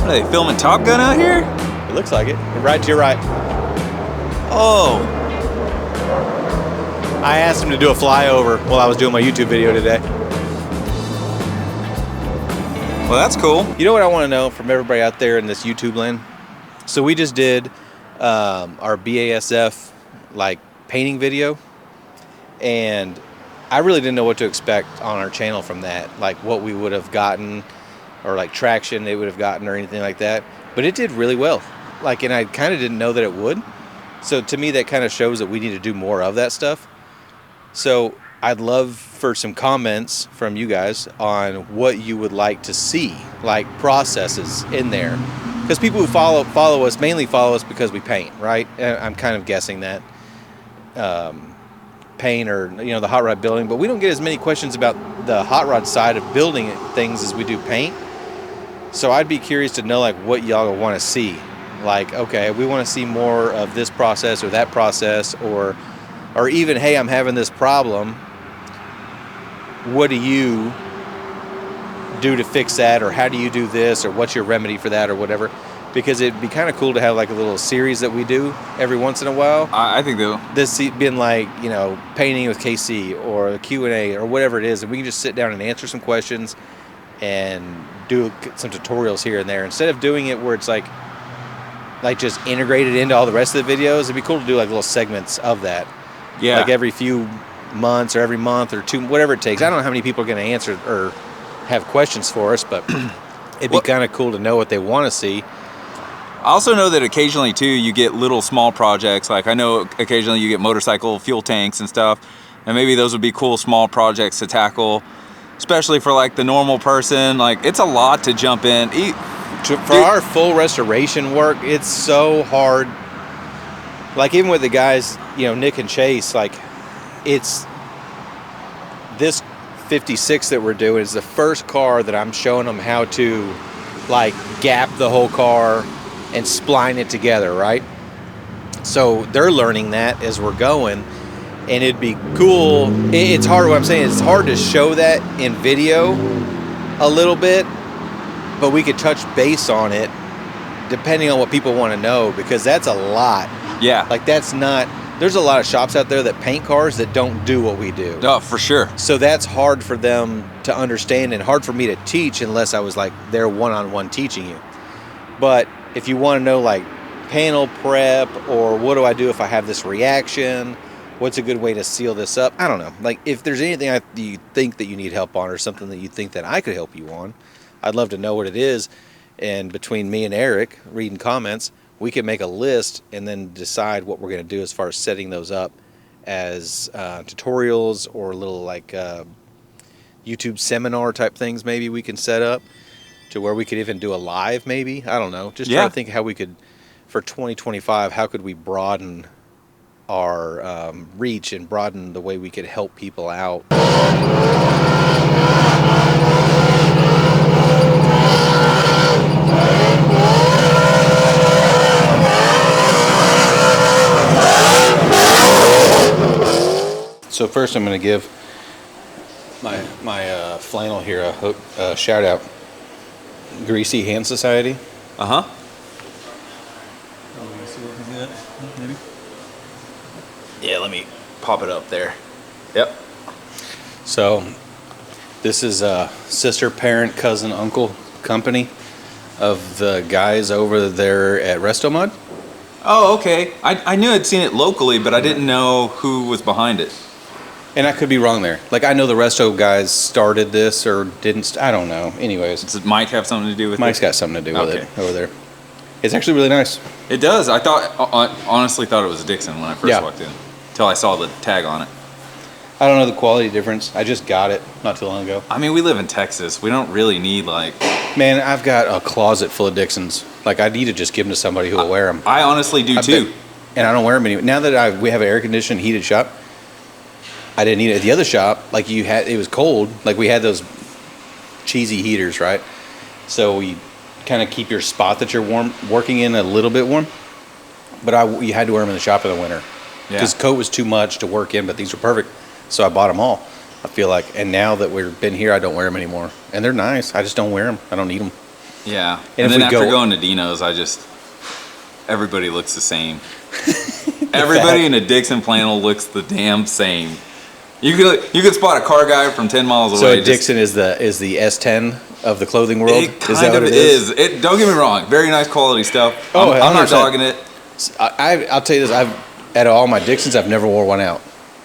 Are they filming Top Gun out here? It looks like it. Right to your right. Oh. I asked him to do a flyover while I was doing my YouTube video today. Well, that's cool. You know what I want to know from everybody out there in this YouTube land? So we just did our BASF like painting video, and I really didn't know what to expect on our channel from that, like what we would have gotten or like traction they would have gotten or anything like that. But it did really well. Like, and I kind of didn't know that it would. So to me, that kind of shows that we need to do more of that stuff. So I'd love for some comments from you guys on what you would like to see, like processes in there. Because people who follow us mainly follow us because we paint, right? And I'm kind of guessing that paint or, you know, the hot rod building, but we don't get as many questions about the hot rod side of building things as we do paint. So I'd be curious to know like what y'all want to see. Like, okay, we want to see more of this process or that process, or even, hey, I'm having this problem. What do you do to fix that, or how do you do this, or what's your remedy for that, or whatever? Because it'd be kind of cool to have like a little series that we do every once in a while. I think though. This being like, you know, painting with KC or the Q&A or whatever it is, and we can just sit down and answer some questions and do some tutorials here and there, instead of doing it where it's like just integrated into all the rest of the videos. It'd be cool to do like little segments of that. Yeah. Like every few months or every month or two, whatever it takes. I don't know how many people are going to answer or have questions for us, but it'd be kind of cool to know what they want to see. I also know that occasionally too you get little small projects. Like I know occasionally you get motorcycle fuel tanks and stuff, and maybe those would be cool small projects to tackle, especially for like the normal person. Like it's a lot to jump in. For our full restoration work, it's so hard. Like even with the guys, you know, Nick and Chase, like it's this 56 that we're doing is the first car that I'm showing them how to like gap the whole car and spline it together, right? So they're learning that as we're going, and it'd be cool. It's hard, what I'm saying, it's hard to show that in video a little bit, but we could touch base on it depending on what people want to know, because that's a lot. Yeah. Like that's not, there's a lot of shops out there that paint cars that don't do what we do. Oh, for sure. So that's hard for them to understand and hard for me to teach unless I was like there one-on-one teaching you. But if you want to know like panel prep, or what do I do if I have this reaction, what's a good way to seal this up, I don't know. Like if there's anything you think that you need help on, or something that you think that I could help you on, I'd love to know what it is. And between me and Eric reading comments, we can make a list and then decide what we're going to do as far as setting those up as tutorials, or little like YouTube seminar type things maybe we can set up to where we could even do a live maybe. I don't know. Just trying to think how we could, for 2025, how could we broaden our reach and broaden the way we could help people out. So first I'm going to give my flannel here a shout out. Greasy Hand Society. Uh-huh. Oh, you see what we got? Maybe? Yeah, let me pop it up there. Yep. So this is a sister, parent, cousin, uncle company of the guys over there at Restomod. Oh, okay. I knew I'd seen it locally, but I didn't know who was behind it. And I could be wrong there. Like, I know the Resto guys started this or didn't. I don't know. Anyways. Does Mike have something to do with it? Mike's got something to do with it over there. It's actually really nice. It does. I honestly thought it was Dixon when I first walked in, until I saw the tag on it. I don't know the quality difference. I just got it not too long ago. I mean, we live in Texas. We don't really need like... Man, I've got a closet full of Dixons. Like, I need to just give them to somebody who will wear them. I honestly do too. And I don't wear them anymore. Now that we have an air-conditioned, heated shop, I didn't need it. At the other shop, like it was cold. Like we had those cheesy heaters, right? So you kind of keep your spot that you're working in a little bit warm. But you had to wear them in the shop in the winter. Because coat was too much to work in, but these were perfect. So I bought them all, I feel like. And now that we've been here, I don't wear them anymore. And they're nice. I just don't wear them. I don't need them. Yeah. And And if then we after go- going to Dino's, everybody looks the same. Everybody in a Dixon flannel looks the damn same. You could spot a car guy from 10 miles away. So just- Dixon is the S10 of the clothing world. It kind of is. It, don't get me wrong. Very nice quality stuff. Oh, I'm not 100%. dogging it. I'll tell you this. Out of all my Dixons, I've never wore one out.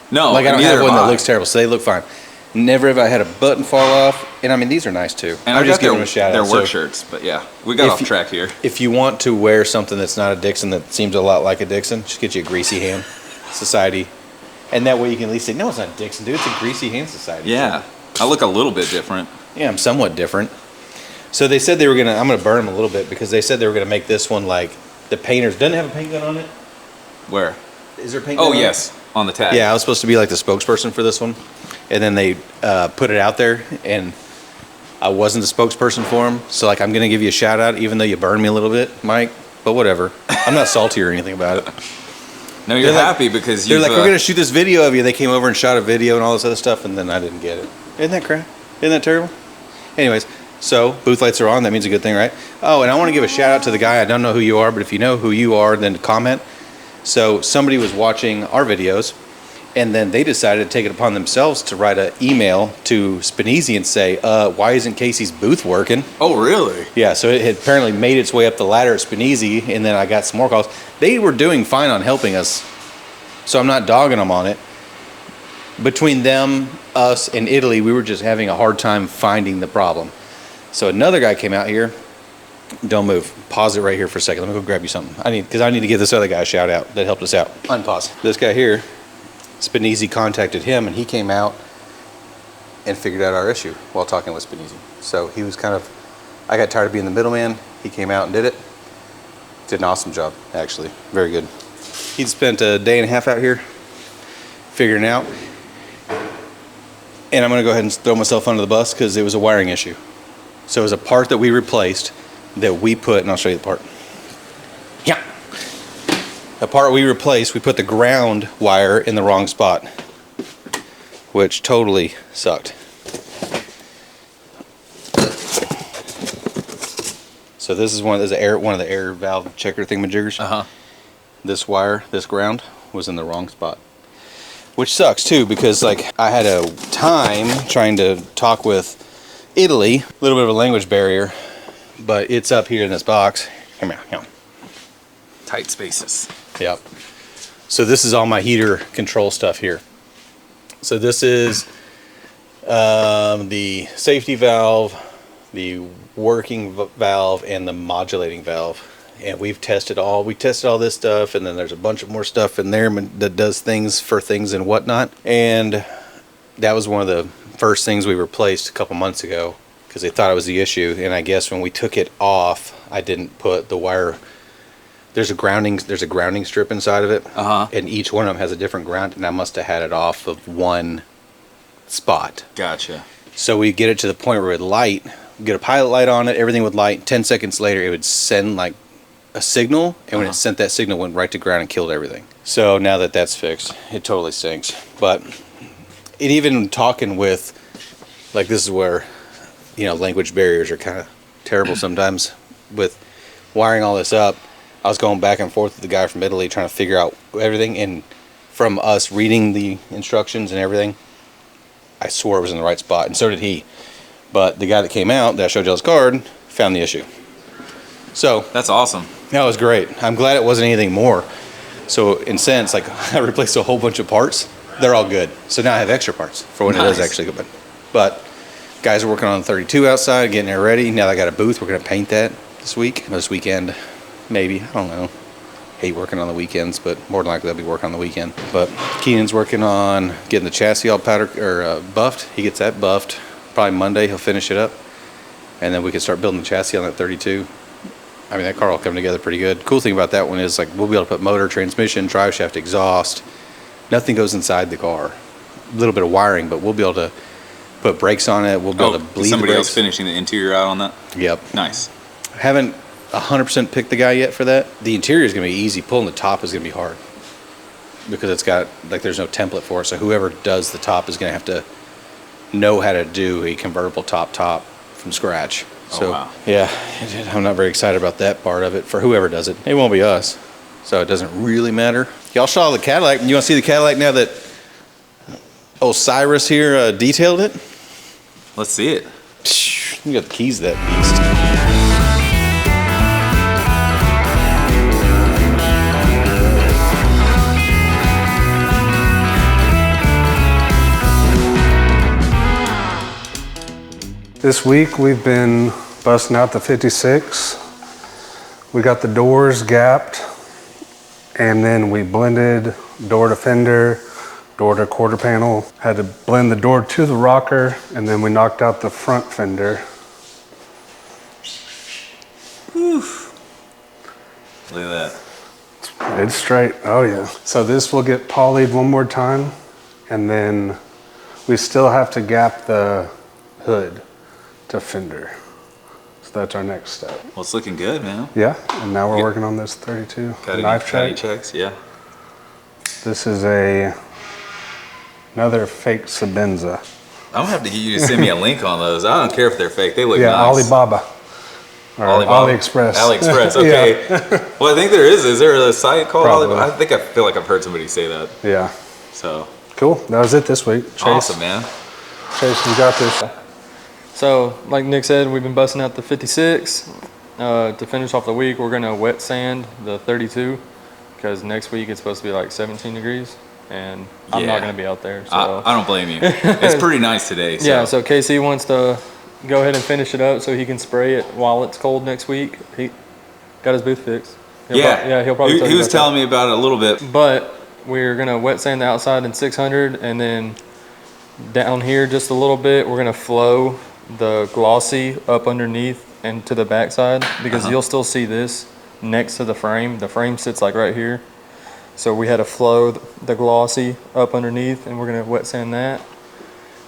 No, Like I don't neither have one have that I. looks terrible, so they look fine. Never have I had a button fall off, and I mean these are nice too. And I'm I just got giving them a shout their out. work So shirts, but yeah, we got If off you- track here. if you want to wear something that's not a Dixon that seems a lot like a Dixon, just get you a Greasy Hand Society, and that way you can at least say, no, it's not Dixon, dude. It's a Greasy Hand Society. Yeah, I look a little bit different. Yeah, I'm somewhat different. So they said they were gonna. I'm gonna burn them a little bit because they said they were gonna make this one like the painters. Doesn't it have a paint gun on it? Where? Is there a paint gun? Oh on it? yes, on the tag. Yeah, I was supposed to be like the spokesperson for this one, and then they put it out there, and I wasn't the spokesperson for them. So like, I'm gonna give you a shout out, even though you burned me a little bit, Mike. But whatever. I'm not salty or anything about it. No, you're They're like- happy because They're you've, like, we're gonna shoot this video of you. They came over and shot a video and all this other stuff, and then I didn't get it. Isn't that crap? Isn't that terrible? Anyways, so booth lights are on. That means a good thing, right? Oh, and I want to give a shout out to the guy. I don't know who you are, but if you know who you are, then comment. So somebody was watching our videos, and then they decided to take it upon themselves to write an email to Spinizzi and say, why isn't Casey's booth working? Oh really? Yeah, so it had apparently made its way up the ladder at Spinizzi, and then I got some more calls. They were doing fine on helping us, so I'm not dogging them on it. Between them, us, and Italy, we were just having a hard time finding the problem. So another guy came out here. Don't move. Pause it right here for a second. Let me go grab you something. I need to give this other guy a shout out that helped us out. Unpause. This guy here, Spinizzi contacted him, and he came out and figured out our issue while talking with Spinizzi. So he was kind of, I got tired of being the middleman. He came out and did it. Did an awesome job, actually. Very good. He'd spent a day and a half out here figuring it out. And I'm going to go ahead and throw myself under the bus because it was a wiring issue. So it was a part that we replaced that we put, and I'll show you the part. Yeah. The part we replaced, we put the ground wire in the wrong spot, which totally sucked. So this is one of the air valve checker thingamajiggers. Uh-huh. This wire, this ground, was in the wrong spot. Which sucks too, because like I had a time trying to talk with Italy, a little bit of a language barrier, but it's up here in this box. Come here, come. Tight spaces. Yep. So this is all my heater control stuff here. So this is the safety valve, the working valve, and the modulating valve. And we've tested all this stuff, and then there's a bunch of more stuff in there that does things for things and whatnot. And that was one of the first things we replaced a couple months ago because they thought it was the issue. And I guess when we took it off, I didn't put the wire. There's a grounding strip inside of it, and each one of them has a different ground, and I must have had it off of one spot. Gotcha. So we get it to the point where it would light, get a pilot light on it, everything would light. 10 seconds later, it would send like a signal, and when it sent that signal, it went right to ground and killed everything. So now that that's fixed, it totally stinks. But it even talking with, like, this is where, you know, language barriers are kind of terrible sometimes with wiring all this up. I was going back and forth with the guy from Italy trying to figure out everything, and from us reading the instructions and everything, I swore it was in the right spot, and so did he. But the guy that came out that I showed you his card found the issue. So That's awesome. that was great. I'm glad it wasn't anything more. So in sense, like I replaced a whole bunch of parts. They're all good. So now I have extra parts for when it is Nice. actually good. But guys are working on the 32 outside, getting it ready. Now I got a booth. We're gonna paint that this weekend, maybe. I don't know. Hate working on the weekends, but more than likely I'll be working on the weekend. But Keenan's working on getting the chassis all powdered or buffed. He gets that buffed. Probably Monday he'll finish it up, and then we can start building the chassis on that 32. I mean, that car will come together pretty good. Cool thing about that one is like we'll be able to put motor, transmission, drive shaft, exhaust. Nothing goes inside the car. A little bit of wiring, but we'll be able to put brakes on it. We'll be able to bleed somebody the else brakes. finishing the interior out on that? Yep. Nice. Haven't 100% picked the guy yet for that. The interior is going to be easy. Pulling the top is going to be hard because it's got, like, there's no template for it. So whoever does the top is going to have to know how to do a convertible top from scratch. So, wow. yeah, I'm not very excited about that part of it for whoever does it. It won't be us, so it doesn't really matter. Y'all saw the Cadillac. You want to see the Cadillac now that Osiris here detailed it? Let's see it. You got the keys to that beast. This week we've been busting out the 56. We got the doors gapped, and then we blended door to fender, door to quarter panel. Had to blend the door to the rocker, and then we knocked out the front fender. Oof. Look at that. It's straight, oh yeah. So this will get polyed one more time, and then we still have to gap the hood to fender. So that's our next step. Well, it's looking good, man. Yeah, and now we're working on this 32 knife check. Checks, yeah. This is another fake Sabenza. I'm gonna have to get you to send me a link on those. I don't care if they're fake. They look Yeah, nice. Alibaba. Or AliExpress. AliExpress, okay. Yeah. Well, I think there is. Is there a site called Probably. Alibaba? I feel like I've heard somebody say that. Yeah. So. Cool. That was it this week. Chase. Awesome, man. Chase, you got this. So, like Nick said, we've been busting out the 56. To finish off the week, we're gonna wet sand the 32 because next week it's supposed to be like 17 degrees, and I'm not gonna be out there. So. I don't blame you. It's pretty nice today. So. Yeah, so KC wants to go ahead and finish it up so he can spray it while it's cold next week. He got his booth fixed. He'll probably tell you he was about telling me about it a little bit. But we're gonna wet sand the outside in 600, and then down here just a little bit, we're gonna flow the glossy up underneath and to the backside, because you'll still see this next to the frame. The frame sits like right here. So we had to flow the glossy up underneath, and we're gonna wet sand that.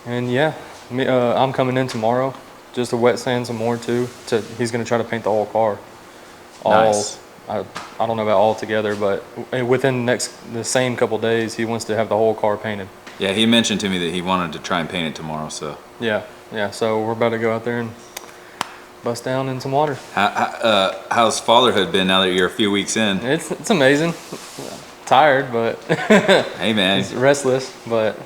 And yeah, I'm coming in tomorrow just to wet sand some more too. He's gonna try to paint the whole car. Nice. I don't know about all together, but within the same couple days, he wants to have the whole car painted. Yeah, he mentioned to me that he wanted to try and paint it tomorrow, so. Yeah, so we're about to go out there and bust down in some water. How's fatherhood been now that you're a few weeks in? It's amazing. Tired, but Hey, man. it's restless, but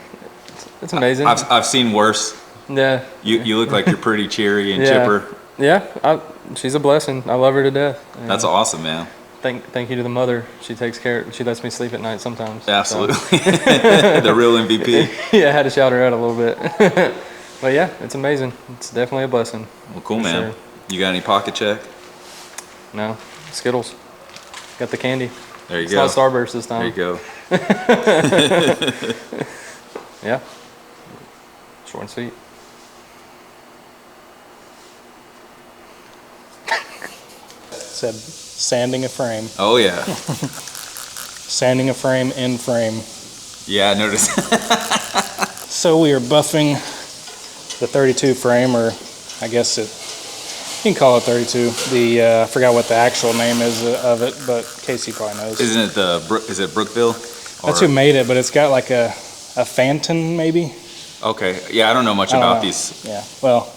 it's amazing. I've seen worse. Yeah. You look like you're pretty cheery and chipper. Yeah, she's a blessing. I love her to death. And That's awesome, man. Thank you to the mother. She takes care. She lets me sleep at night sometimes. Absolutely. So. The real MVP. Yeah, I had to shout her out a little bit. But yeah, it's amazing. It's definitely a blessing. Well, cool, man. Sure. You got any pocket check? No, Skittles. Got the candy. There you It's go. not Starburst this time. There you go. Yeah. Short and sweet. Said sanding a frame. Oh, yeah. Sanding a frame in frame. Yeah, I noticed. So we are buffing the 32 frame, or I guess you can call it 32. I forgot what the actual name is of it, but Casey probably knows. Isn't it is it Brookville? That's who made it, but it's got like a Phantom maybe. Okay. Yeah, I don't know much about these. Yeah, well,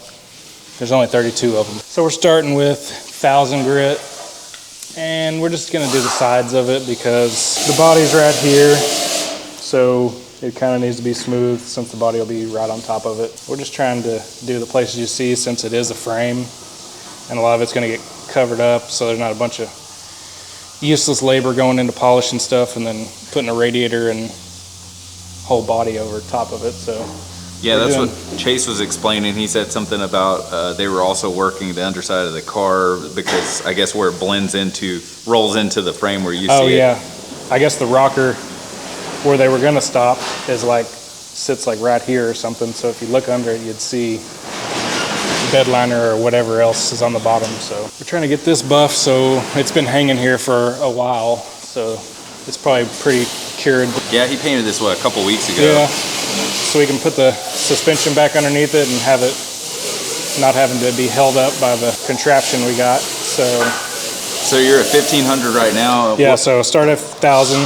there's only 32 of them. So we're starting with 1000 grit, and we're just gonna do the sides of it because the body's right here, so it kind of needs to be smooth since the body will be right on top of it. We're just trying to do the places you see since it is a frame, and a lot of it's gonna get covered up so there's not a bunch of useless labor going into polishing stuff and then putting a radiator and whole body over top of it. So yeah, that's what Chase was explaining. He said something about they were also working the underside of the car because I guess where it rolls into the frame where you see it. Oh yeah, I guess the rocker where they were gonna stop sits like right here or something. So if you look under it, you'd see bed liner or whatever else is on the bottom. So we're trying to get this buff. So it's been hanging here for a while. So it's probably pretty cured. Yeah, he painted this a couple weeks ago. Yeah. So we can put the suspension back underneath it and have it not having to be held up by the contraption we got. So you're at 1500 right now. Yeah, so start at 1000.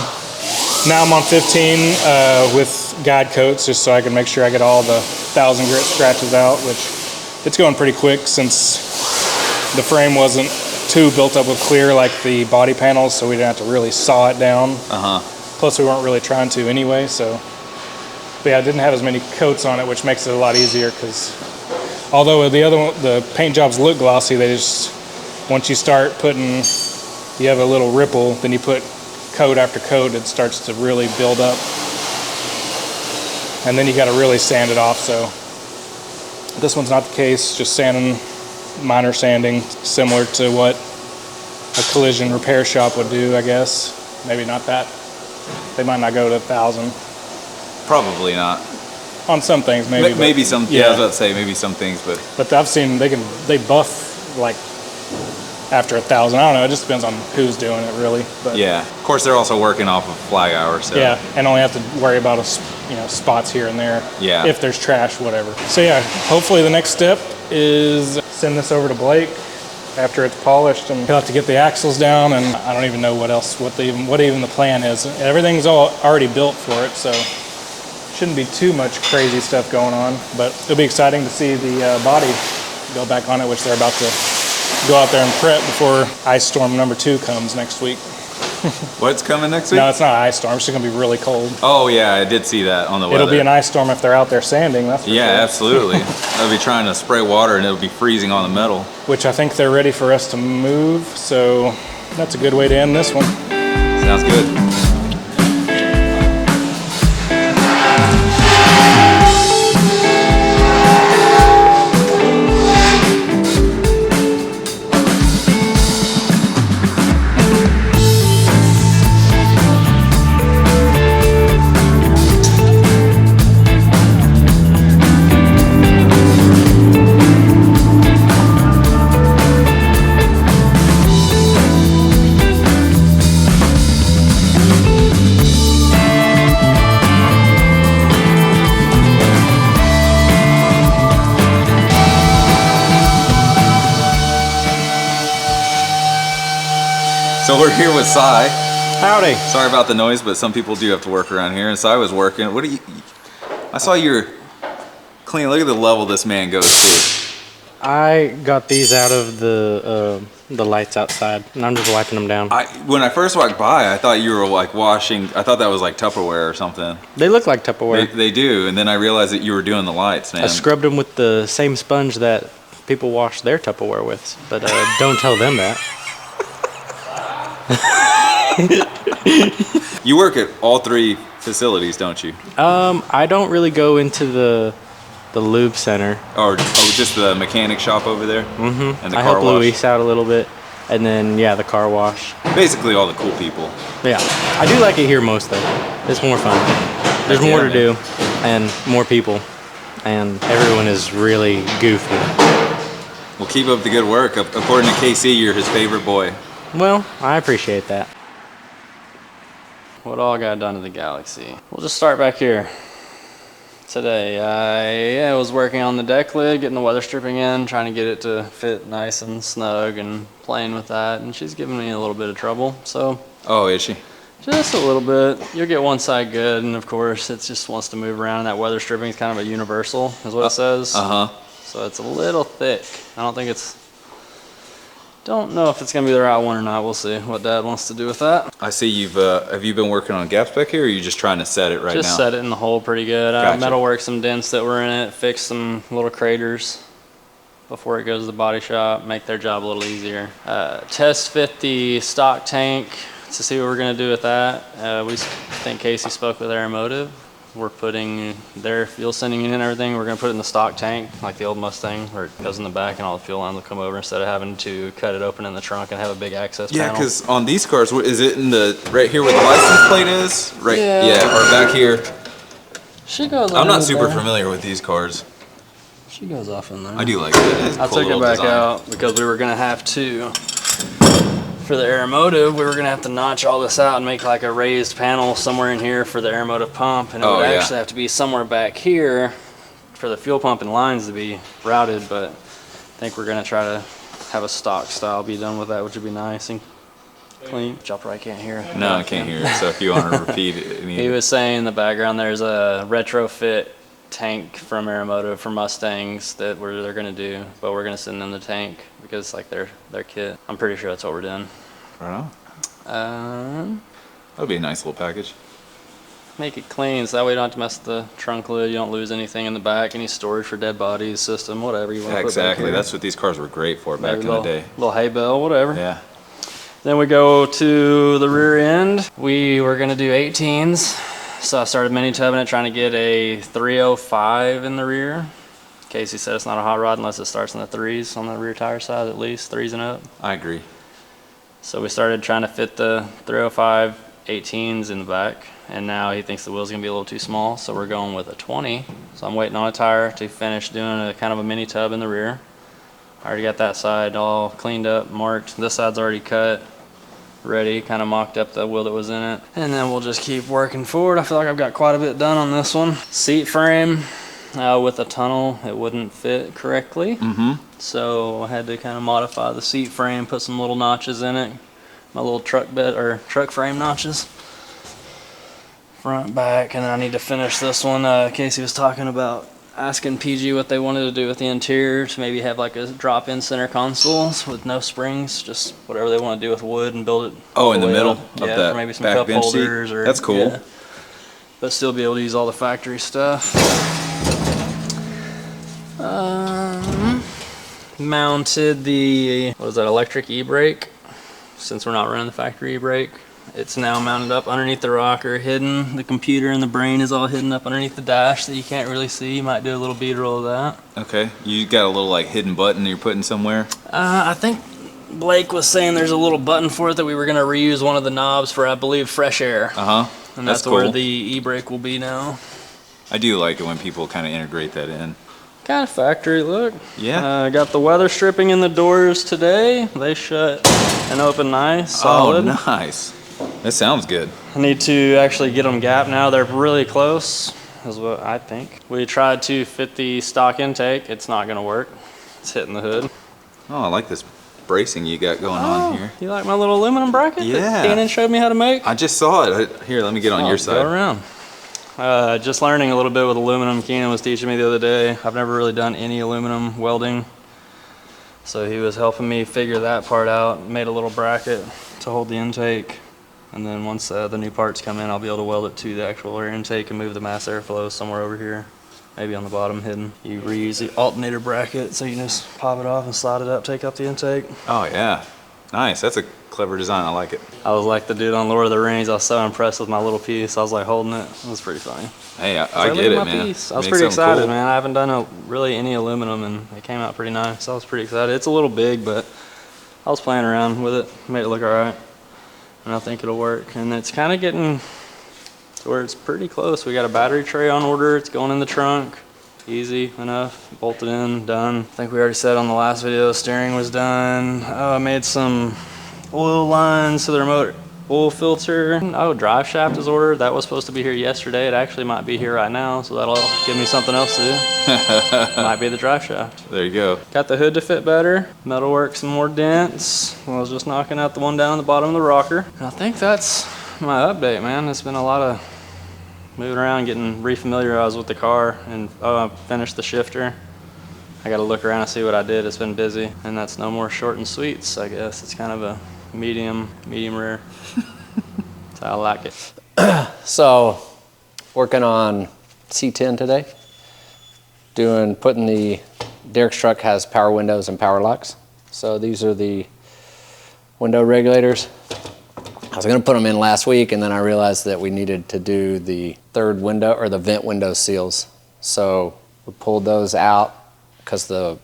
Now I'm on 15 with guide coats just so I can make sure I get all the 1000 grit scratches out, which it's going pretty quick since the frame wasn't too built up with clear like the body panels, so we didn't have to really saw it down. Plus we weren't really trying to anyway, so. But yeah, I didn't have as many coats on it, which makes it a lot easier because although the paint jobs look glossy, they just, once you start putting, you have a little ripple, then you put coat after coat, it starts to really build up. And then you gotta really sand it off, so. This one's not the case, just sanding, minor sanding, similar to what a collision repair shop would do, I guess. Maybe not that. They might not go to 1,000. Probably not. On some things, maybe. Maybe some, yeah, I was about to say, maybe some things, but. But I've seen, they buff like after 1,000. I don't know, it just depends on who's doing it really. But yeah, of course they're also working off of flag hour, so. Yeah, and only have to worry about spots here and there. Yeah. If there's trash, whatever. So yeah, hopefully the next step is send this over to Blake after it's polished, and he'll have to get the axles down, and I don't even know what else, what even the plan is. Everything's all already built for it, so shouldn't be too much crazy stuff going on, but it'll be exciting to see the body go back on it, which they're about to go out there and prep before ice storm number 2 comes next week. What's coming next week? No, it's not an ice storm. It's just gonna be really cold. Oh yeah, I did see that on the weather. It'll be an ice storm if they're out there sanding. That's for yeah, sure. absolutely. They'll be trying to spray water and it'll be freezing on the metal. Which I think they're ready for us to move. So that's a good way to end this one. Sounds good. So we're here with Cy. Howdy. Sorry about the noise, but some people do have to work around here. And Cy was working. What do you? I saw you're clean. Look at the level this man goes to. I got these out of the lights outside, and I'm just wiping them down. When I first walked by, I thought you were like washing. I thought that was like Tupperware or something. They look like Tupperware. They do, and then I realized that you were doing the lights, man. I scrubbed them with the same sponge that people wash their Tupperware with, but don't tell them that. You work at all 3 facilities, don't you? I don't really go into the lube center. Or just the mechanic shop over there? Mm-hmm. And the I car help wash? Luis out a little bit, and then yeah, the car wash. Basically all the cool people. Yeah, I do like it here most though. It's more fun. There's more to do, and more people, and everyone is really goofy. Well, keep up the good work. According to KC, you're his favorite boy. Well, I appreciate that. What all got done to the Galaxie? We'll just start back here. Today, I was working on the deck lid, getting the weather stripping in, trying to get it to fit nice and snug and playing with that, and she's giving me a little bit of trouble, so. Oh, is she? Just a little bit. You'll get one side good, and of course, it just wants to move around, and that weather stripping is kind of a universal, is what it says. Uh-huh. So it's a little thick. I don't know if it's gonna be the right one or not. We'll see what Dad wants to do with that. I see you've, have you been working on gaps back here, or are you just trying to set it right now? Just set it in the hole pretty good. Gotcha. Metal work some dents that were in it, fix some little craters before it goes to the body shop, make their job a little easier. Test fit the stock tank to see what we're gonna do with that. We think Casey spoke with Aeromotive. We're putting their fuel sending unit and everything, we're gonna put it in the stock tank, like the old Mustang, where it goes in the back and all the fuel lines will come over instead of having to cut it open in the trunk and have a big access Yeah, panel. because on these cars, is it in the, right here where the license plate is? Right, yeah, or back here? She goes I'm not in super there. familiar with these cars. She goes off in there. I do like it. I took it back out because we were gonna have to, for the Aeromotive, we were gonna have to notch all this out and make like a raised panel somewhere in here for the Aeromotive pump, and it would actually have to be somewhere back here for the fuel pump and lines to be routed, but I think we're gonna try to have a stock style be done with that, which would be nice and clean. Chopper, I can't hear it. No, I can't hear it, so if you want to repeat it. He was saying in the background there's a retrofit tank from Aramoto for Mustangs that they're gonna do, but we're gonna send them the tank because like their kit. I'm pretty sure that's what we're doing. Right on. That'll be a nice little package. Make it clean so that way you don't have to mess with the trunk lid. You don't lose anything in the back, any storage for dead bodies, system, whatever you want to put back Exactly. here. That's what these cars were great for back in the day. Little hay bale, whatever. Yeah. Then we go to the rear end. We were gonna do 18s. So I started mini tubbing it, trying to get a 305 in the rear. Casey said it's not a hot rod unless it starts in the 3s on the rear tire side, at least 3s and up. I agree. So we started trying to fit the 305 18s in the back, and now he thinks the wheel's gonna be a little too small, so we're going with a 20. So I'm waiting on a tire to finish doing a kind of a mini tub in the rear. I already got that side all cleaned up, marked. This side's already cut, ready, kind of mocked up the wheel that was in it. And then we'll just keep working forward. I feel like I've got quite a bit done on this one. Seat frame, with a tunnel, it wouldn't fit correctly. So I had to kind of modify the seat frame, put some little notches in it. My little truck bed or truck frame notches. Front, back, and then I need to finish this one. Casey was talking about asking PG what they wanted to do with the interior, to maybe have like a drop-in center consoles with no springs, just whatever they want to do with wood and build it. Oh, in the middle up. of that for maybe some back cup bench seat? holders or That's cool. yeah. But still be able to use all the factory stuff. Mounted the, what is that, electric e-brake. Since we're not running the factory e-brake, it's now mounted up underneath the rocker, hidden. The computer and the brain is all hidden up underneath the dash that you can't really see. You might do a little B-roll of that. Okay. You got a little like hidden button you're putting somewhere? I think Blake was saying there's a little button for it that we were going to reuse one of the knobs for, I believe, fresh air. And that's cool. where the e-brake will be now. I do like it when people kind of integrate that in. Kind of factory look. Yeah. Got the weather stripping in the doors today. They shut and open nice, solid. Oh, nice. That sounds good. I need to actually get them gapped now. They're really close, is what I think. We tried to fit the stock intake. It's not going to work. It's hitting the hood. Oh, I like this bracing you got going on here. You like my little aluminum bracket Yeah. that Keenan showed me how to make? I just saw it. Here, let me get on your side. Go around. Just learning a little bit with aluminum. Keenan was teaching me the other day. I've never really done any aluminum welding. So he was helping me figure that part out. Made a little bracket to hold the intake. And then once the new parts come in, I'll be able to weld it to the actual air intake and move the mass airflow somewhere over here. Maybe on the bottom hidden. You reuse the alternator bracket so you can just pop it off and slide it up, take out the intake. Oh, yeah. Nice. That's a clever design. I like it. I was like the dude on Lord of the Rings. I was so impressed with my little piece. I was like holding it. It was pretty funny. Hey, I get it, man. Piece. I was Make pretty something excited, cool. man. I haven't done really any aluminum, and it came out pretty nice. So I was pretty excited. It's a little big, but I was playing around with it. Made it look all right. And I think it'll work. And it's kind of getting to where it's pretty close. We got a battery tray on order. It's going in the trunk. Easy enough. Bolted in, done. I think we already said on the last video, steering was done. Oh, I made some oil lines to the remote oil filter. Oh, drive shaft is ordered. That was supposed to be here yesterday. It actually might be here right now, so that'll give me something else to do. Might be the drive shaft. There you go. Got the hood to fit better. Metalwork, some more dents. I was just knocking out the one down on the bottom of the rocker. And I think that's my update, man. It's been a lot of moving around, getting refamiliarized with the car, and I finished the shifter. I got to look around and see what I did. It's been busy, and that's no more short and sweets, I guess. It's kind of a medium rare. That's how I like it. So, working on C10 today. Putting the, Derek's truck has power windows and power locks. So these are the window regulators. I was gonna put them in last week, and then I realized that we needed to do the third window, or the vent window seals. So we pulled those out because the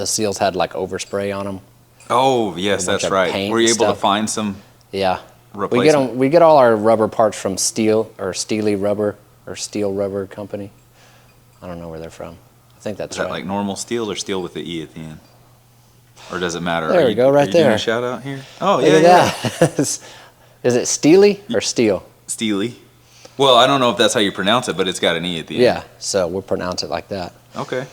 seals had like overspray on them. Oh, yes, that's right. Were you able to find some? Yeah. Replacement? We get all our rubber parts from Steel or Steely Rubber or Steel Rubber Company. I don't know where they're from. I think that's Is that right. like normal steel or steel with the E at the end? Or does it matter? There we go, right are you doing there. a shout out here? Oh, Look yeah, at yeah. that. Is it Steely or Steel? Steely. Well, I don't know if that's how you pronounce it, but it's got an E at the end. Yeah, so we'll pronounce it like that. Okay.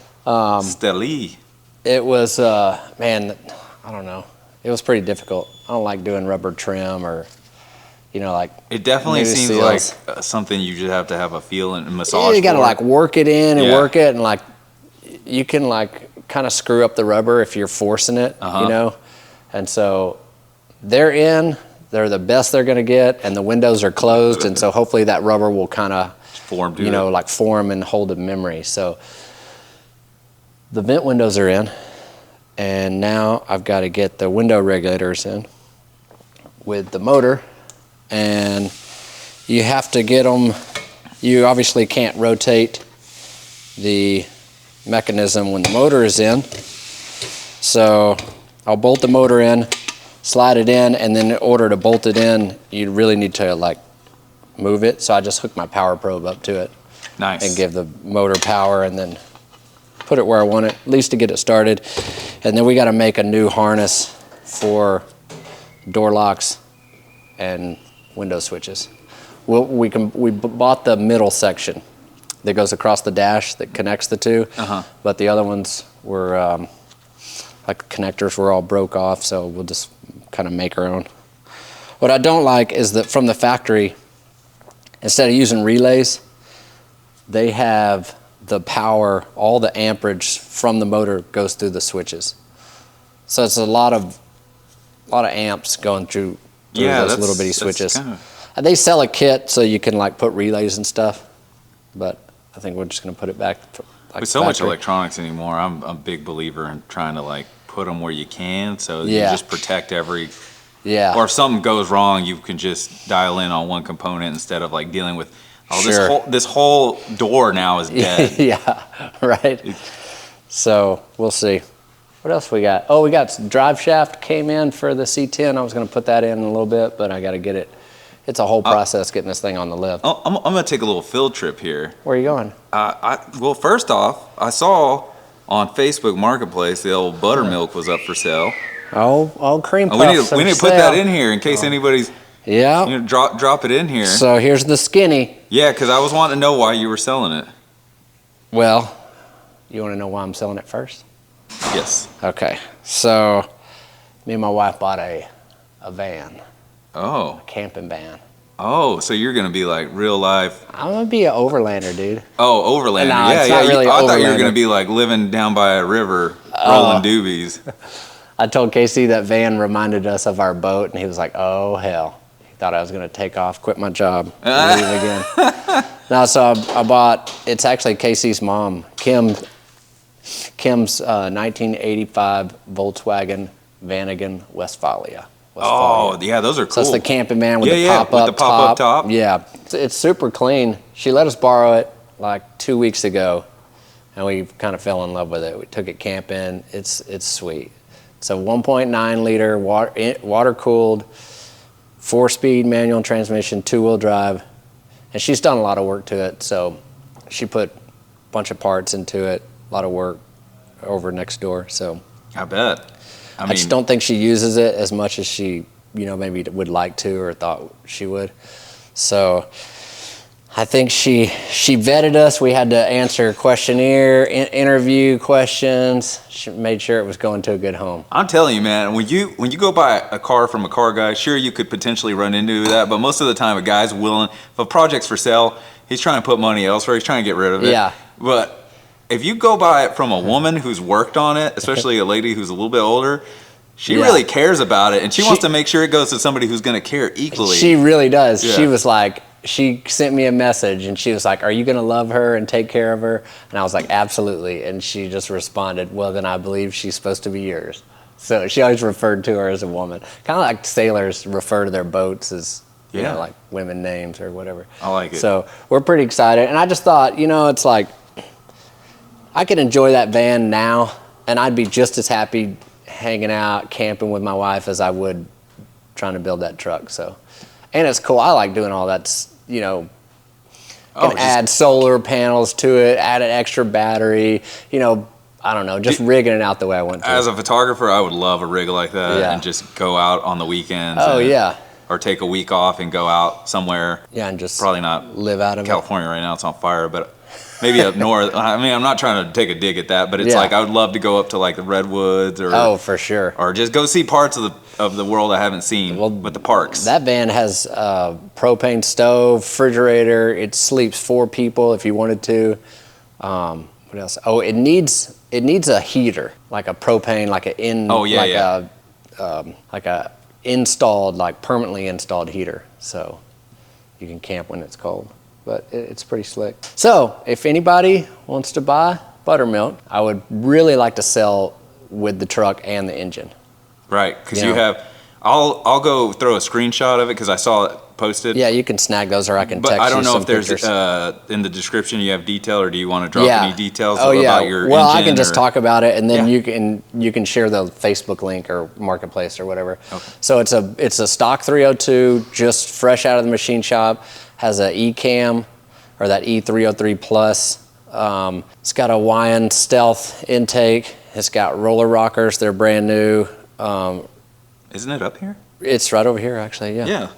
Steely. It was, man, I don't know. It was pretty difficult. I don't like doing rubber trim or you know, like It definitely new seems seals. like something you just have to have a feel and massage. You got to for. like work it in and Yeah. work it, and like you can like kind of screw up the rubber if you're forcing it, you know. And so they're in. They're the best they're going to get, and the windows are closed, and so hopefully that rubber will kind of form to you know, it. like form and hold a memory. So the vent windows are in, and now I've got to get the window regulators in with the motor, and you have to get them. You obviously can't rotate the mechanism when the motor is in, so I'll bolt the motor in, slide it in, and then in order to bolt it in, you really need to like move it. So I just hook my power probe up to it. Nice. And give the motor power, and then put it where I want it, at least to get it started. And then we got to make a new harness for door locks and window switches. We bought the middle section that goes across the dash that connects the two, but the other ones were like connectors were all broke off, so we'll just kind of make our own. What I don't like is that from the factory, instead of using relays, they have the power, all the amperage from the motor goes through the switches. So it's a lot of amps going through those little bitty switches. They sell a kit so you can like put relays and stuff, but I think we're just gonna put it back. Like With so much electronics anymore, I'm a big believer in trying to like put them where you can, so you just protect every. Yeah. Or if something goes wrong, you can just dial in on one component instead of like dealing with. Oh, this whole door now is dead. Yeah, right. So we'll see. What else we got? Oh, we got drive shaft came in for the C10. I was going to put that in a little bit, but I got to get it. It's a whole process getting this thing on the lift. I'm going to take a little field trip here. Where are you going? Well, first off, I saw on Facebook Marketplace the old buttermilk was up for sale. Oh, cream puffs. We need to put that in here in case anybody's. Yeah. You know, drop it in here. So here's the skinny. Yeah, because I was wanting to know why you were selling it. Well, you want to know why I'm selling it first? Yes. Okay. So me and my wife bought a van. Oh. A camping van. Oh, so you're going to be like real life. I'm going to be an overlander, dude. Oh, overlander. No, yeah, it's yeah. not really I thought you were overlander. going to be like living down by a river, rolling doobies. I told Casey that van reminded us of our boat, and he was like, oh, hell. He thought I was going to take off, quit my job, and leave again. No, so I bought, it's actually Casey's mom, Kim's 1985 Volkswagen Vanagon Westfalia. Oh, yeah, those are cool. So it's the camping van with the with the pop-up top. Yeah, it's super clean. She let us borrow it like 2 weeks ago, and we kind of fell in love with it. We took it camping. It's sweet. It's a 1.9 liter water cooled, 4-speed manual transmission, 2-wheel drive, and she's done a lot of work to it. So she put a bunch of parts into it, a lot of work over next door. So I bet. I just don't think she uses it as much as she, maybe would like to or thought she would. So I think she vetted us. We had to answer questionnaire, interview questions. She made sure it was going to a good home. I'm telling you, man, when you go buy a car from a car guy, sure, you could potentially run into that, but most of the time a guy's willing, if a project's for sale, he's trying to put money elsewhere, he's trying to get rid of it. Yeah. But if you go buy it from a woman who's worked on it, especially a lady who's a little bit older, she really cares about it, and she wants to make sure it goes to somebody who's going to care equally. She really does. Yeah. She was like, she sent me a message, and she was like, are you going to love her and take care of her? And I was like, absolutely. And she just responded, well, then I believe she's supposed to be yours. So she always referred to her as a woman. Kind of like sailors refer to their boats as, like women names or whatever. I like it. So we're pretty excited. And I just thought, it's like, I could enjoy that van now, and I'd be just as happy hanging out, camping with my wife as I would trying to build that truck. So, and it's cool. I like doing all that, add solar panels to it, add an extra battery, I don't know, just rigging it out the way I want to. As a photographer, I would love a rig like that and just go out on the weekends. Or take a week off and go out somewhere. Yeah, and just probably not live out of California right now. It's on fire, but maybe up north. I mean, I'm not trying to take a dig at that, but it's Yeah. like I would love to go up to like the redwoods or Oh, for sure. or just go see parts of the world I haven't seen with the parks. That van has a propane stove, refrigerator. It sleeps 4 people if you wanted to. What else? Oh, it needs a heater, like a propane, like a like a installed, like permanently installed heater, so you can camp when it's cold. But it's pretty slick. So if anybody wants to buy Buttermilk, I would really like to sell with the truck and the engine. Right, because you have. I'll go throw a screenshot of it because I saw it posted. Yeah, you can snag those, or I can text you some But I don't know if there's pictures. in the description you have detail, or do you want to drop any details oh, yeah. about your Well, engine? I can just talk about it, and then Yeah. you can share the Facebook link or Marketplace or whatever. Okay. So it's a stock 302, just fresh out of the machine shop. Has a E-cam or that E303 Plus. It's got a Wyand Stealth intake. It's got roller rockers. They're brand new. Isn't it up here? It's right over here, actually. Yeah. Yeah.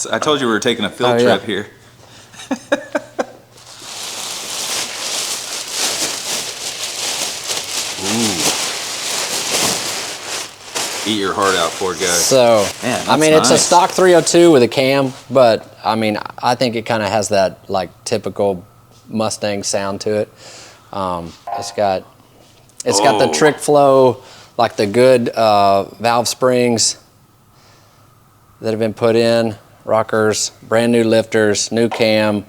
I told you we were taking a field Oh, yeah. trip here. Ooh. Eat your heart out, poor guy. So, Man, I mean, that's it's a nice. stock 302 with a cam, but I mean, I think it kind of has that like typical Mustang sound to it. It's got the trick flow, like the good valve springs that have been put in, rockers, brand new lifters, new cam,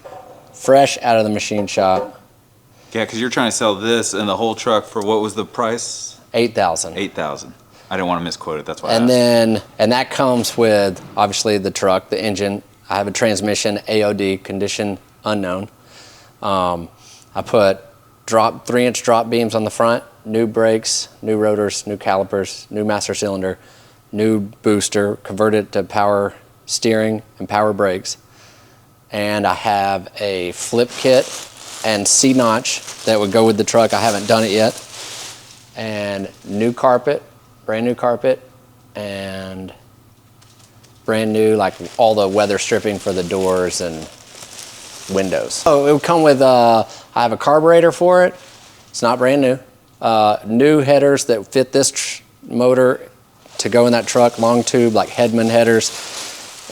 fresh out of the machine shop. Yeah, because you're trying to sell this and the whole truck for what was the price? $8,000. $8,000. I didn't want to misquote it. That's why. And that comes with obviously the truck, the engine. I have a transmission, AOD, condition unknown. I put 3-inch drop beams on the front, new brakes, new rotors, new calipers, new master cylinder, new booster, converted to power steering and power brakes. And I have a flip kit and C-notch that would go with the truck. I haven't done it yet. And new carpet, brand new carpet, and brand new, like all the weather stripping for the doors and windows. So it would come with, I have a carburetor for it. It's not brand new. New headers that fit this motor to go in that truck, long tube, like Hedman headers.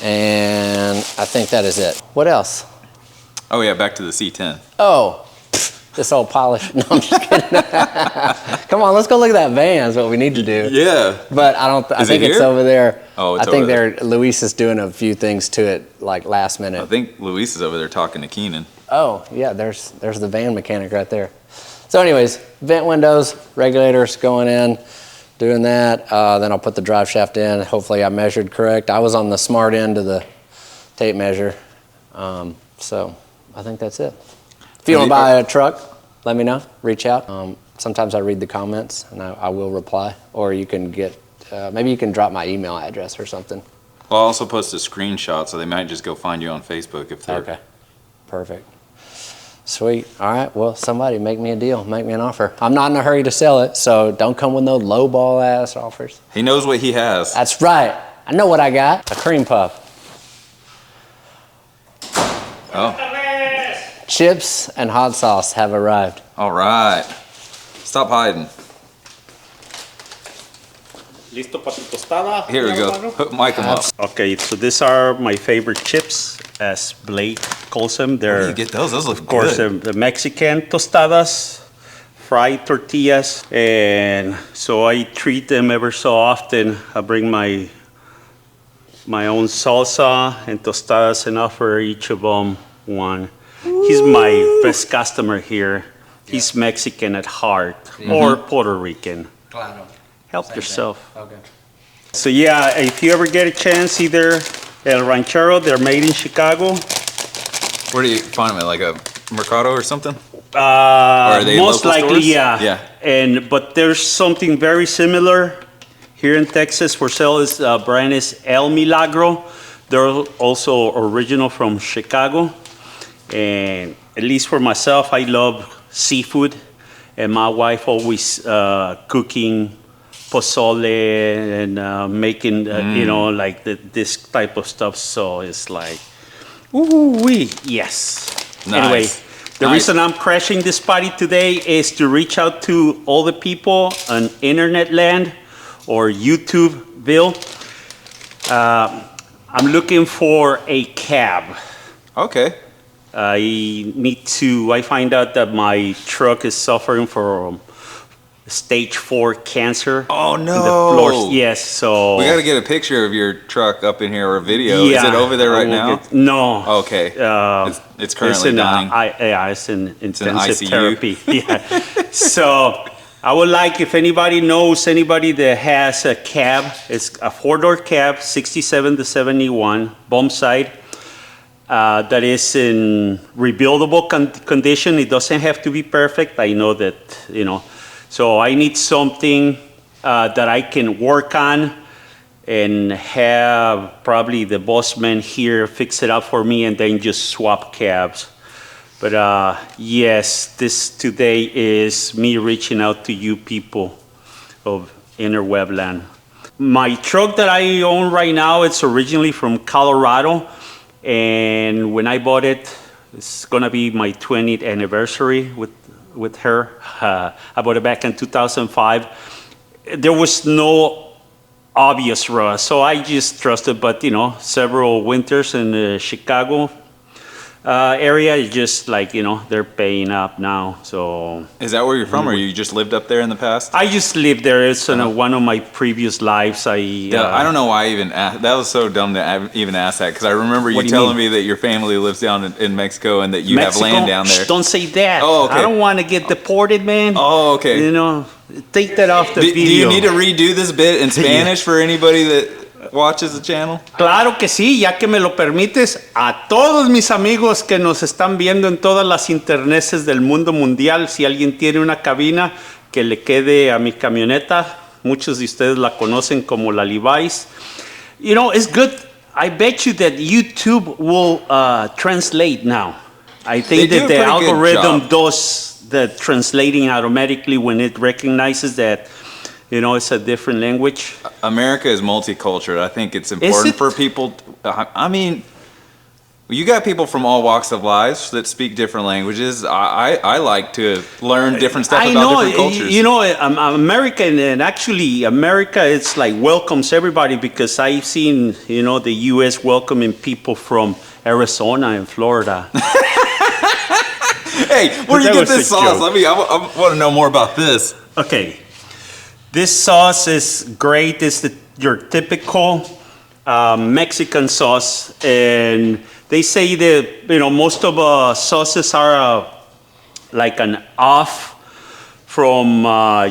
And I think that is it. What else? Oh yeah, back to the C10. Oh, this old polish. No, I'm just kidding. Come on, let's go look at that van is what we need to do. Yeah. But I think it's over there. Oh, it's I think over there. Luis is doing a few things to it like last minute. I think Luis is over there talking to Keenan. Oh, yeah, there's the van mechanic right there. So anyways, vent windows, regulators going in, doing that. Then I'll put the drive shaft in. Hopefully I measured correct. I was on the smart end of the tape measure. So I think that's it. If you want to buy a truck, let me know, reach out. Sometimes I read the comments and I will reply, or you can get, maybe you can drop my email address or something. Well, I'll also post a screenshot, so they might just go find you on Facebook if they're... Okay, perfect. Sweet. All right, well, somebody make me a deal, make me an offer. I'm not in a hurry to sell it, so don't come with no low ball ass offers. He knows what he has. That's right. I know what I got, a cream puff. Oh, Chips and hot sauce have arrived. all right. Stop hiding. Listo para tu tostada. Here we go. Mic him up. Okay, so these are my favorite chips, as Blake calls them. Where do They're, you get those? Those look of course, good. the Mexican tostadas, fried tortillas, and so I treat them ever so often. I bring my own salsa and tostadas and offer each of them one. He's my best customer here. He's Mexican at heart, or Puerto Rican. Help yourself. Okay. So yeah, if you ever get a chance, either El Ranchero, they're made in Chicago. Where do you find them at, like a Mercado or something? are they Most local likely, stores? yeah. But there's something very similar here in Texas for sale. Is brand is El Milagro. They're also original from Chicago. And at least for myself, I love seafood. And my wife always cooking pozole and making, you know, like this type of stuff. So it's like, ooh wee, yes. Nice. Anyway, The Nice. reason I'm crashing this party today is to reach out to all the people on internet land or YouTubeville. I'm looking for a cab. Okay. I find out that my truck is suffering from stage 4 cancer. Oh, in no. the floors. Yes, so. We got to get a picture of your truck up in here or a video. Is it over there right now? No. Okay. It's currently in, dying. It's in intensive ICU. therapy. Yeah. So I would like, if anybody knows anybody that has a cab, it's a 4-door cab, 67 to 71, BUMPSIDE, that is in rebuildable condition. It doesn't have to be perfect. I know that, you know. So I need something that I can work on and have probably the boss man here fix it up for me and then just swap cabs. But yes, this today is me reaching out to you people of interwebland. My truck that I own right now, it's originally from Colorado. And when I bought it, it's gonna be my 20th anniversary with her. I bought it back in 2005. There was no obvious rust, so I just trusted, but you know, several winters in the Chicago area, it's just like, you know, they're paying up now, so. Is that where you're from, or you just lived up there in the past? I just lived there. It's one of my previous lives. I don't know why I even asked. That was so dumb to even ask that, because I remember you What do you telling mean? me that your family lives down in Mexico and that you Mexico? have land down there. Shh, don't say that. Oh, okay. I don't want to get deported, man. Oh, okay. You know, take that off the Do video. you need to redo this bit in Spanish for anybody that watches the channel? Claro que sí, ya que me lo permites, a todos mis amigos que nos están viendo en todas las internetes del mundo mundial, si alguien tiene una cabina que le quede a mi camioneta, muchos de ustedes la conocen como la Levi's. You know, it's good. I bet you that YouTube will translate now. I think They do that the a pretty good algorithm job. does the translating automatically when it recognizes that, you know, it's a different language. America is multicultural. I think it's important it? for people. I mean, you got people from all walks of life that speak different languages. I like to learn different stuff about different cultures. You know, America, and actually America, it's like welcomes everybody, because I've seen, you know, the U.S. welcoming people from Arizona and Florida. Hey, where do you That get was a this sauce? joke. I want to know more about this. Okay, this sauce is great. It's your typical Mexican sauce, and they say that, you know, most of sauces are like an off from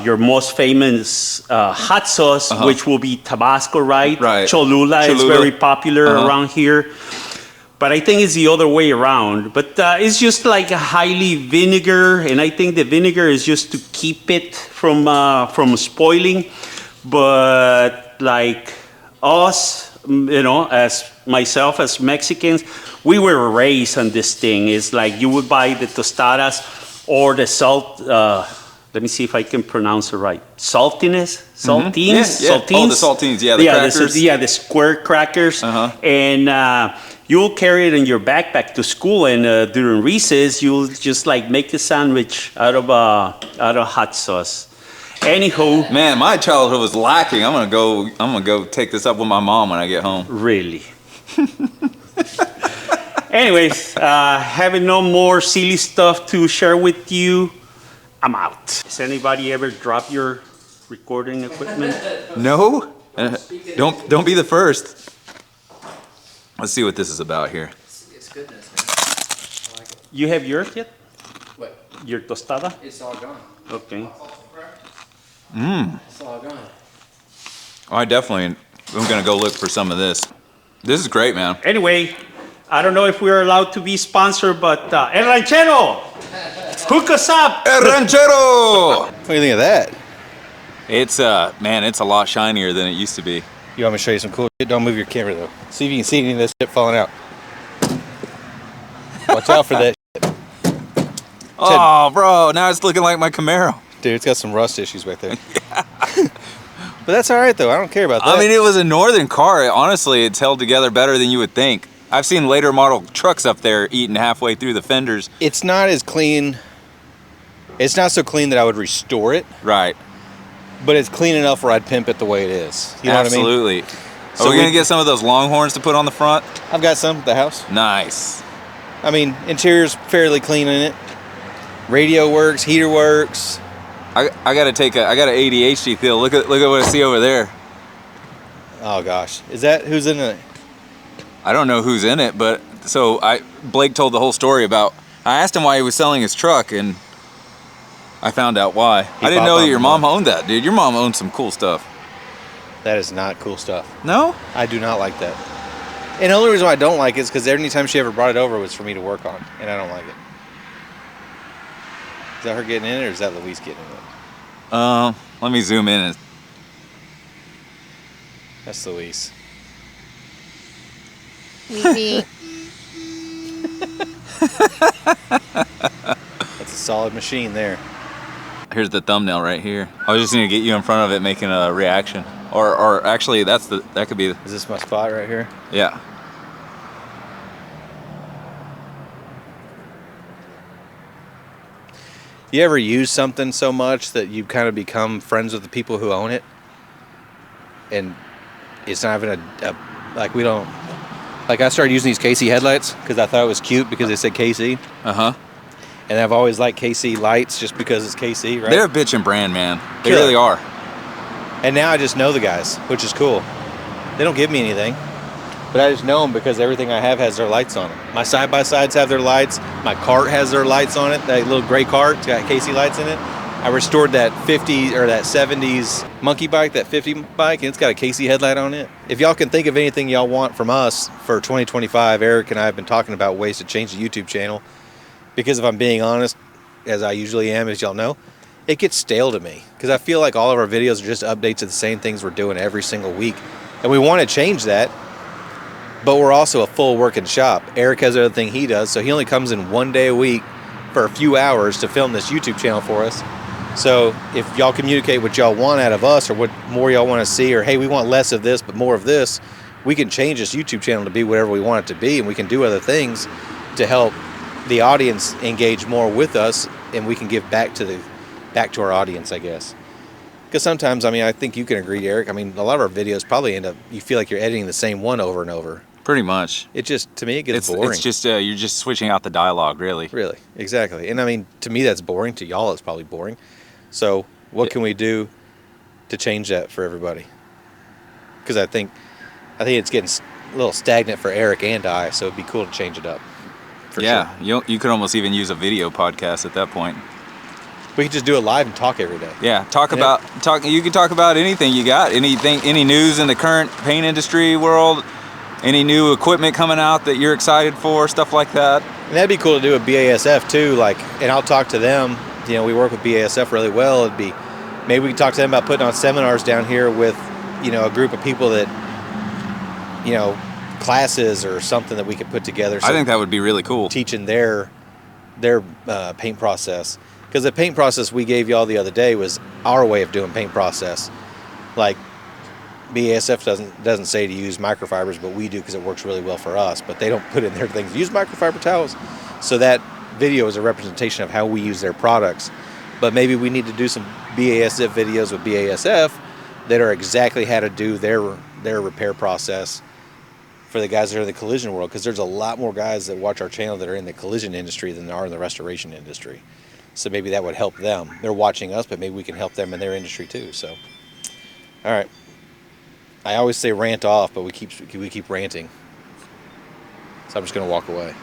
your most famous hot sauce, which will be Tabasco, right? Right. Cholula is Cholula. very popular around here. But I think it's the other way around. But it's just like a highly vinegar, and I think the vinegar is just to keep it from spoiling. But like us, you know, as myself, as Mexicans, we were raised on this thing. It's like you would buy the tostadas or the salt. Let me see if I can pronounce it right. Saltines? Saltines? Yeah, yeah. Saltines? Oh, the saltines, yeah, the crackers. The square crackers. And you'll carry it in your backpack to school, and during recess, you'll just like make a sandwich out of hot sauce. Anywho, Man, my childhood was lacking. I'm gonna go take this up with my mom when I get home. really. Anyways, having no more silly stuff to share with you, I'm out. Has anybody ever dropped your recording equipment? No? Don't be the first. Let's see what this is about here. It's goodness, man. I like it. You have yours yet? What? Your tostada? It's all gone. Okay. It's all gone. Oh, I definitely am gonna go look for some of this. This is great, man. Anyway, I don't know if we're allowed to be sponsored, but El Ranchero, hook us up. El Ranchero! What do you think of that? It's man, it's a lot shinier than it used to be. You want me to show you some cool shit? Don't move your camera though. See if you can see any of this shit falling out. Watch out for that shit. Oh, bro, now it's looking like my Camaro. Dude, it's got some rust issues back there. But that's all right though. I don't care about that. I mean, it was a northern car. Honestly, it's held together better than you would think. I've seen later model trucks up there eating halfway through the fenders. It's not as clean. It's not so clean that I would restore it. Right. But it's clean enough where I'd pimp it the way it is. You know Absolutely. what I mean? So are we gonna get some of those Longhorns to put on the front? I've got some at the house. Nice. I mean, interior's fairly clean in it. Radio works, heater works. I got an ADHD feel. Look at what I see over there. Oh gosh, is that who's in it? I don't know who's in it, but so Blake told the whole story about. I asked him why he was selling his truck, and I found out why. I didn't know that your mom owned that, dude. Your mom owned some cool stuff. That is not cool stuff. No? I do not like that. And the only reason why I don't like it is because any time she ever brought it over was for me to work on, and I don't like it. Is that her getting in it, or is that Luis getting in it? Let me zoom in. That's Luis. That's a solid machine there. Here's the thumbnail right here. I was just gonna get you in front of it making a reaction. Or actually that could be. Is this my spot right here? Yeah. You ever use something so much that you kind of become friends with the people who own it? And it's not even like we don't, like I started using these KC headlights because I thought it was cute because they said KC. Uh-huh. And I've always liked KC lights just because it's KC, right? They're a bitchin' brand, man. They Killer. really are. And now I just know the guys, which is cool. They don't give me anything, but I just know them because everything I have has their lights on them. My side-by-sides have their lights. My cart has their lights on it. That little gray cart, it's got KC lights in it. I restored that 50 or that 70s monkey bike, that 50 bike, and it's got a KC headlight on it. If y'all can think of anything y'all want from us for 2025, Eric and I have been talking about ways to change the YouTube channel. Because if I'm being honest, as I usually am, as y'all know, it gets stale to me. Because I feel like all of our videos are just updates of the same things we're doing every single week. And we want to change that, but we're also a full working shop. Eric has other thing he does, so he only comes in one day a week for a few hours to film this YouTube channel for us. So if y'all communicate what y'all want out of us or what more y'all want to see, or hey, we want less of this but more of this, we can change this YouTube channel to be whatever we want it to be, and we can do other things to help the audience engage more with us, and we can give back to our audience, I guess. Because sometimes, I mean, I think you can agree, Eric, I mean, a lot of our videos probably end up, you feel like you're editing the same one over and over. Pretty much. It just, to me, it gets boring. It's just, you're just switching out the dialogue, really. Really, exactly. And I mean, to me, that's boring. To y'all, it's probably boring. So what can we do to change that for everybody? Because I think it's getting a little stagnant for Eric and I, so it'd be cool to change it up. Yeah, sure. You could almost even use a video podcast at that point. We could just do it live and talk every day. Yeah, you can talk about anything you got, any news in the current paint industry world, any new equipment coming out that you're excited for, stuff like that. And that'd be cool to do with BASF too, and I'll talk to them. You know, we work with BASF really well. Maybe we could talk to them about putting on seminars down here with, a group of people that, classes or something that we could put together. I think that would be really cool. Teaching their paint process. Because the paint process we gave y'all the other day was our way of doing paint process. Like BASF doesn't say to use microfibers, but we do because it works really well for us. But they don't put in their things, use microfiber towels. So that video is a representation of how we use their products. But maybe we need to do some BASF videos with BASF that are exactly how to do their repair process for the guys that are in the collision world, because there's a lot more guys that watch our channel that are in the collision industry than there are in the restoration industry. So maybe that would help them. They're watching us, but maybe we can help them in their industry too. So, all right. I always say rant off, but we keep ranting. So I'm just going to walk away.